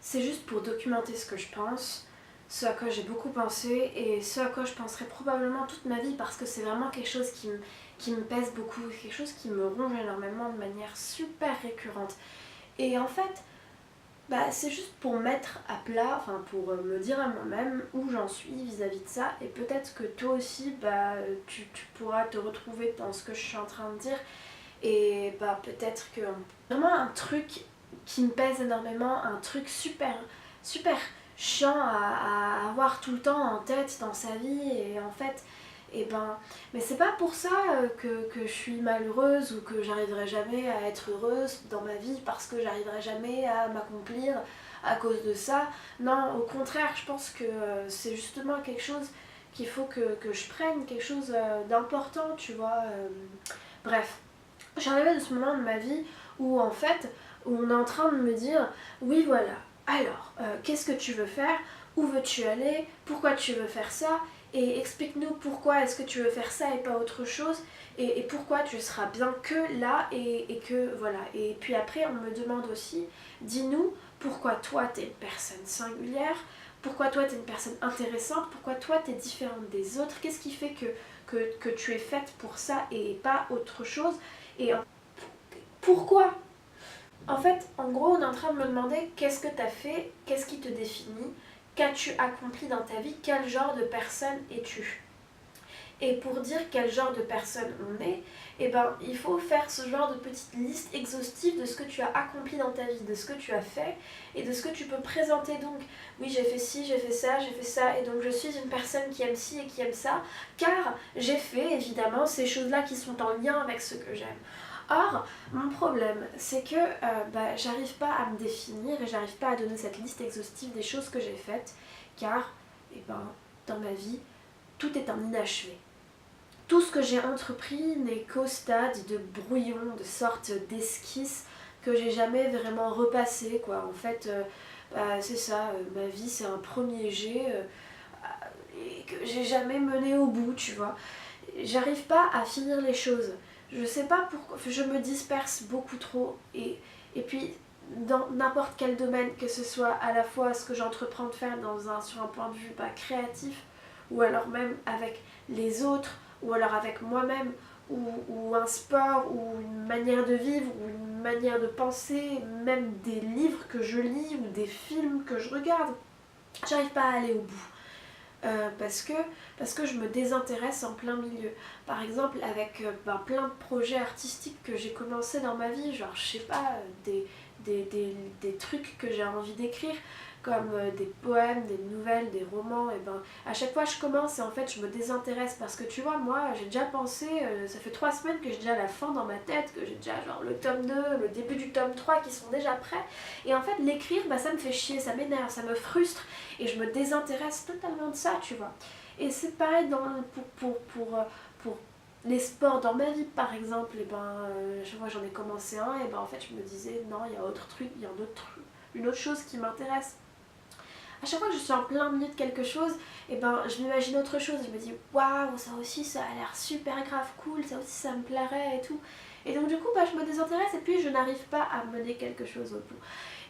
c'est juste pour documenter ce que je pense, ce à quoi j'ai beaucoup pensé et ce à quoi je penserai probablement toute ma vie parce que c'est vraiment quelque chose qui me pèse beaucoup, quelque chose qui me ronge énormément de manière super récurrente. Et en fait, c'est juste pour mettre à plat, enfin pour me dire à moi-même où j'en suis vis-à-vis de ça et peut-être que toi aussi tu pourras te retrouver dans ce que je suis en train de dire et peut-être que vraiment un truc qui me pèse énormément, un truc super chiant à avoir tout le temps en tête dans sa vie et en fait mais c'est pas pour ça que je suis malheureuse ou que j'arriverai jamais à être heureuse dans ma vie parce que j'arriverai jamais à m'accomplir à cause de ça. Non, au contraire, je pense que c'est justement quelque chose qu'il faut que je prenne, quelque chose d'important, tu vois. Bref, je suis arrivée à ce moment de ma vie où en fait, où on est en train de me dire, oui voilà, alors, qu'est-ce que tu veux faire? Où veux-tu aller? Pourquoi tu veux faire ça? Et explique-nous pourquoi est-ce que tu veux faire ça et pas autre chose et pourquoi tu seras bien que là et que voilà. Et puis après on me demande aussi, dis-nous pourquoi toi t'es une personne singulière, pourquoi toi t'es une personne intéressante, pourquoi toi t'es différente des autres, qu'est-ce qui fait que tu es faite pour ça et pas autre chose et pourquoi? En fait, en gros, on est en train de me demander qu'est-ce que tu as fait, qu'est-ce qui te définit, qu'as-tu accompli dans ta vie, quel genre de personne es-tu. Et pour dire quel genre de personne on est, il faut faire ce genre de petite liste exhaustive de ce que tu as accompli dans ta vie, de ce que tu as fait et de ce que tu peux présenter. Donc, oui, j'ai fait ci, j'ai fait ça, et donc je suis une personne qui aime ci et qui aime ça, car j'ai fait évidemment ces choses-là qui sont en lien avec ce que j'aime. Or, mon problème, c'est que j'arrive pas à me définir et j'arrive pas à donner cette liste exhaustive des choses que j'ai faites, car, dans ma vie, tout est un inachevé. Tout ce que j'ai entrepris n'est qu'au stade de brouillon, de sorte d'esquisse que j'ai jamais vraiment repassé, quoi. En fait, c'est ça, ma vie c'est un premier jet et que j'ai jamais mené au bout, tu vois. J'arrive pas à finir les choses. Je sais pas pourquoi, je me disperse beaucoup trop et puis dans n'importe quel domaine, que ce soit à la fois ce que j'entreprends de faire sur un point de vue créatif ou alors même avec les autres ou alors avec moi-même ou un sport ou une manière de vivre ou une manière de penser, même des livres que je lis ou des films que je regarde. J'arrive pas à aller au bout. Parce que je me désintéresse en plein milieu. Par exemple, avec plein de projets artistiques que j'ai commencé dans ma vie, genre, je sais pas, des trucs que j'ai envie d'écrire, comme des poèmes, des nouvelles, des romans, à chaque fois je commence et en fait je me désintéresse parce que tu vois, moi j'ai déjà pensé, ça fait 3 semaines que j'ai déjà la fin dans ma tête, que j'ai déjà genre le tome 2, le début du tome 3 qui sont déjà prêts, et en fait l'écrire, ça me fait chier, ça m'énerve, ça me frustre, et je me désintéresse totalement de ça, tu vois. Et c'est pareil pour les sports dans ma vie, par exemple. Moi j'en ai commencé un, en fait je me disais non, il y a autre truc, il y a une autre chose qui m'intéresse. À chaque fois que je suis en plein milieu de quelque chose, je m'imagine autre chose. Je me dis waouh, ça aussi ça a l'air super grave cool, ça aussi ça me plairait et tout. Et donc du coup je me désintéresse et puis je n'arrive pas à mener quelque chose au bout.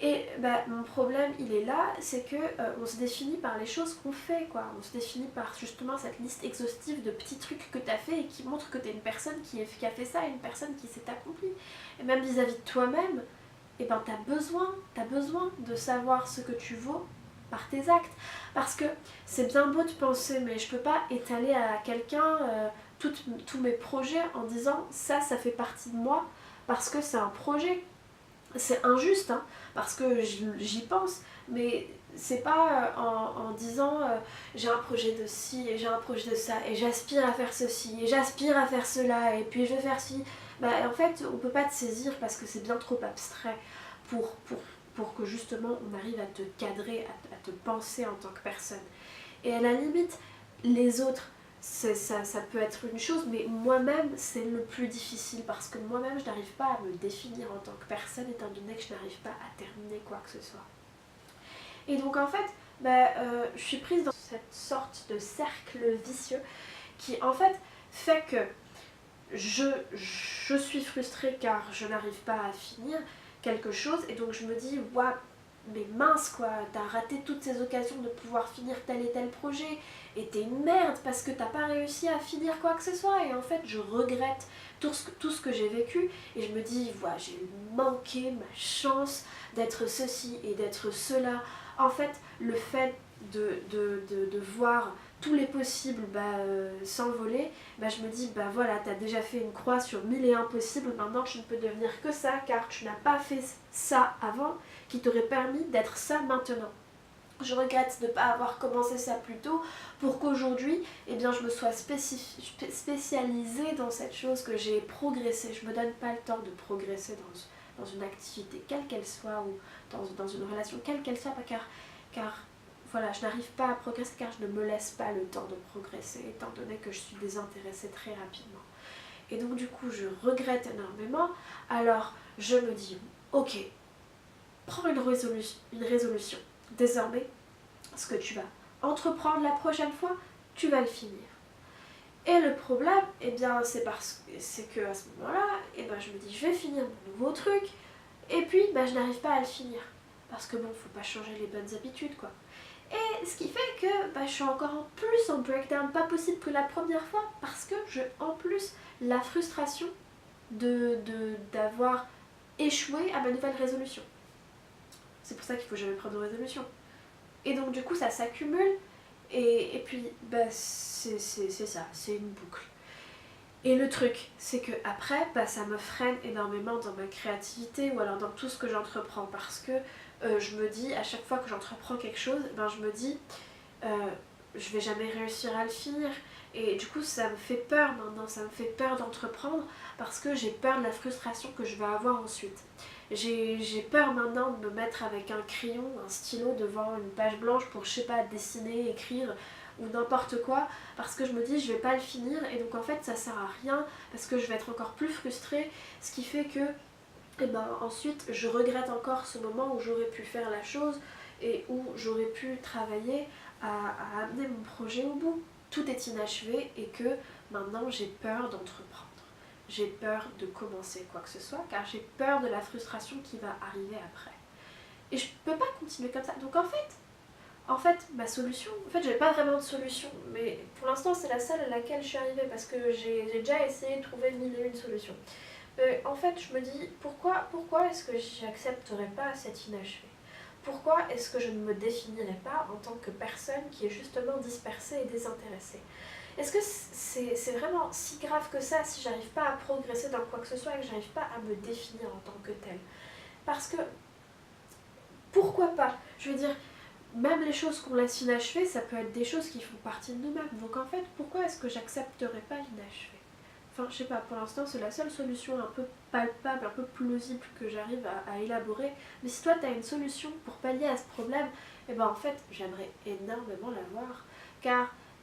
Et mon problème il est là, c'est que on se définit par les choses qu'on fait, quoi. On se définit par justement cette liste exhaustive de petits trucs que tu as fait et qui montrent que tu es une personne qui a fait ça, une personne qui s'est accomplie. Et même vis-à-vis de toi-même, t'as besoin de savoir ce que tu vaux par tes actes. Parce que c'est bien beau de penser, mais je peux pas étaler à quelqu'un tous mes projets en disant ça fait partie de moi parce que c'est un projet. C'est injuste, hein, parce que j'y pense, mais c'est pas en disant j'ai un projet de ci et j'ai un projet de ça et j'aspire à faire ceci et j'aspire à faire cela et puis je vais faire ci. En fait, on peut pas te saisir parce que c'est bien trop abstrait pour, pour, pour que justement on arrive à te cadrer, à te penser en tant que personne. Et à la limite, les autres, ça peut être une chose, mais moi-même c'est le plus difficile parce que moi-même je n'arrive pas à me définir en tant que personne étant donné que je n'arrive pas à terminer quoi que ce soit. Et donc en fait, je suis prise dans cette sorte de cercle vicieux qui en fait que je suis frustrée car je n'arrive pas à finir quelque chose et donc je me dis waouh, mais mince quoi, t'as raté toutes ces occasions de pouvoir finir tel et tel projet et t'es une merde parce que t'as pas réussi à finir quoi que ce soit. Et en fait je regrette tout ce que j'ai vécu et je me dis voilà, j'ai manqué ma chance d'être ceci et d'être cela. En fait le fait de voir tous les possibles s'envoler, je me dis voilà, t'as déjà fait une croix sur 1001 possibles, maintenant tu ne peux devenir que ça car tu n'as pas fait ça avant qui t'aurait permis d'être ça maintenant. Je regrette de ne pas avoir commencé ça plus tôt pour qu'aujourd'hui je me sois spécialisée dans cette chose, que j'ai progressé. Je ne me donne pas le temps de progresser dans une activité quelle qu'elle soit ou dans une relation quelle qu'elle soit, car voilà, je n'arrive pas à progresser car je ne me laisse pas le temps de progresser étant donné que je suis désintéressée très rapidement. Et donc du coup je regrette énormément, alors je me dis ok, prends une résolution. Désormais, ce que tu vas entreprendre la prochaine fois, tu vas le finir. Et le problème, c'est que à ce moment-là, je me dis je vais finir mon nouveau truc, et puis je n'arrive pas à le finir. Parce que bon, faut pas changer les bonnes habitudes quoi. Et ce qui fait que je suis encore plus en breakdown, pas possible que la première fois, parce que en plus, la frustration d'avoir échoué à ma nouvelle résolution. C'est pour ça qu'il faut jamais prendre de résolution. Et donc du coup ça s'accumule et puis c'est ça, c'est une boucle. Et le truc, c'est que après, ça me freine énormément dans ma créativité ou alors dans tout ce que j'entreprends parce que je me dis, à chaque fois que j'entreprends quelque chose, je me dis je vais jamais réussir à le finir. Et du coup ça me fait peur maintenant, ça me fait peur d'entreprendre parce que j'ai peur de la frustration que je vais avoir ensuite. J'ai peur maintenant de me mettre avec un crayon, un stylo devant une page blanche pour, je sais pas, dessiner, écrire ou n'importe quoi, parce que je me dis je vais pas le finir et donc en fait ça sert à rien parce que je vais être encore plus frustrée, ce qui fait que ensuite je regrette encore ce moment où j'aurais pu faire la chose et où j'aurais pu travailler à amener mon projet au bout. Tout est inachevé et que maintenant j'ai peur d'entreprendre. J'ai peur de commencer quoi que ce soit car j'ai peur de la frustration qui va arriver après. Et je peux pas continuer comme ça. Donc en fait ma solution, j'ai pas vraiment de solution, mais pour l'instant c'est la seule à laquelle je suis arrivée parce que j'ai déjà essayé de trouver 1001 solutions. En fait je me dis pourquoi est-ce que j'accepterais pas cet inachevé? Pourquoi est-ce que je ne me définirais pas en tant que personne qui est justement dispersée et désintéressée? Est-ce que c'est vraiment si grave que ça si j'arrive pas à progresser dans quoi que ce soit et que j'arrive pas à me définir en tant que telle? Parce que, pourquoi pas? Je veux dire, même les choses qu'on laisse inachevées, ça peut être des choses qui font partie de nous-mêmes. Donc en fait, pourquoi est-ce que j'accepterais pas l'inachevé? Enfin, je sais pas, pour l'instant c'est la seule solution un peu palpable, un peu plausible que j'arrive à élaborer. Mais si toi tu as une solution pour pallier à ce problème, en fait j'aimerais énormément l'avoir.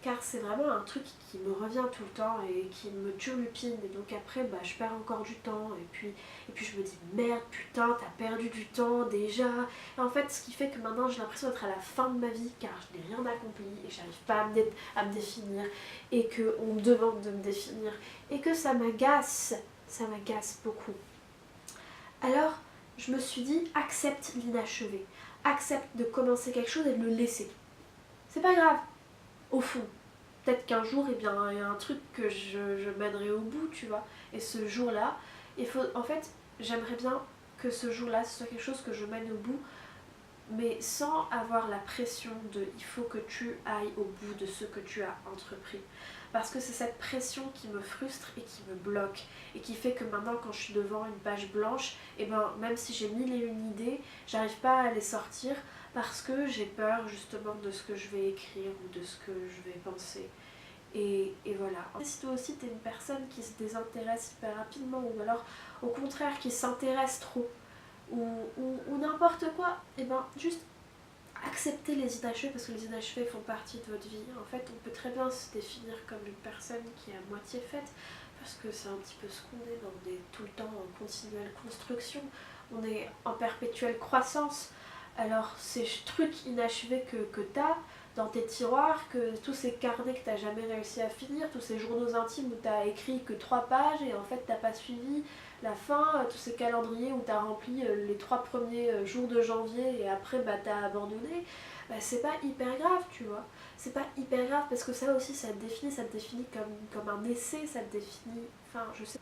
Car c'est vraiment un truc qui me revient tout le temps et qui me turlupine. Et donc après je perds encore du temps et puis je me dis merde putain t'as perdu du temps déjà. Et en fait ce qui fait que maintenant j'ai l'impression d'être à la fin de ma vie car je n'ai rien accompli et j'arrive pas à me définir et qu'on me demande de me définir et que ça m'agace beaucoup. Alors je me suis dit accepte l'inachevé, accepte de commencer quelque chose et de le laisser. C'est pas grave. Au fond, peut-être qu'un jour, il y a un truc que je mènerai au bout, tu vois. Et ce jour-là, en fait, j'aimerais bien que ce jour-là, ce soit quelque chose que je mène au bout, mais sans avoir la pression de il faut que tu ailles au bout de ce que tu as entrepris. Parce que c'est cette pression qui me frustre et qui me bloque et qui fait que maintenant quand je suis devant une page blanche, même si j'ai 1001 idées, j'arrive pas à les sortir parce que j'ai peur justement de ce que je vais écrire ou de ce que je vais penser. Et voilà. Si toi aussi t'es une personne qui se désintéresse hyper rapidement ou alors au contraire qui s'intéresse trop ou n'importe quoi, juste accepter les inachevés parce que les inachevés font partie de votre vie. En fait, on peut très bien se définir comme une personne qui est à moitié faite parce que c'est un petit peu ce qu'on est, on est tout le temps en continuelle construction, on est en perpétuelle croissance. Alors ces trucs inachevés que t'as, dans tes tiroirs, que tous ces carnets que t'as jamais réussi à finir, tous ces journaux intimes où t'as écrit que 3 pages et en fait t'as pas suivi la fin, tous ces calendriers où t'as rempli les 3 premiers jours de janvier et après bah t'as abandonné, bah c'est pas hyper grave, tu vois. C'est pas hyper grave parce que ça aussi ça te définit comme un essai, ça te définit, enfin je sais,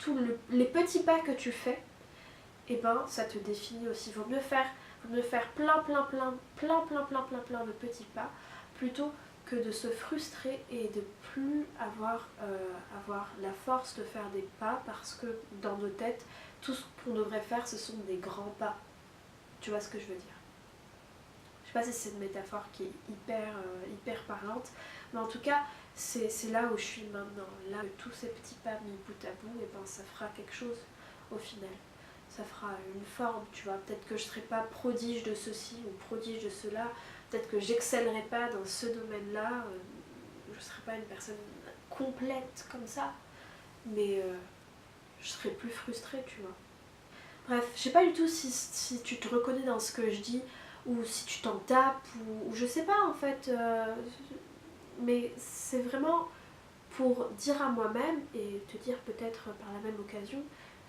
les petits pas que tu fais, et ben ça te définit aussi. Vaut mieux faire plein de petits pas plutôt que de se frustrer et de plus avoir la force de faire des pas parce que dans nos têtes, tout ce qu'on devrait faire, ce sont des grands pas. Tu vois ce que je veux dire? Je sais pas si c'est une métaphore qui est hyper parlante, mais en tout cas, c'est là où je suis maintenant. Là, tous ces petits pas mis bout à bout, et ben ça fera quelque chose au final. Ça fera une forme, tu vois. Peut-être que je serai pas prodige de ceci ou prodige de cela. Peut-être que j'excellerai pas dans ce domaine-là. Je serai pas une personne complète comme ça. Mais je serai plus frustrée, tu vois. Bref, je sais pas du tout si tu te reconnais dans ce que je dis ou si tu t'en tapes ou je sais pas en fait. Mais c'est vraiment pour dire à moi-même et te dire peut-être par la même occasion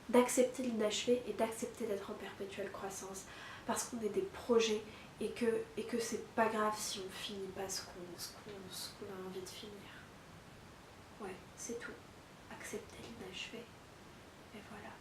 d'accepter l'inachevé et d'accepter d'être en perpétuelle croissance parce qu'on est des projets et que c'est pas grave si on finit pas ce qu'on a envie de finir. Ouais, c'est tout. Accepter l'inachevé et voilà.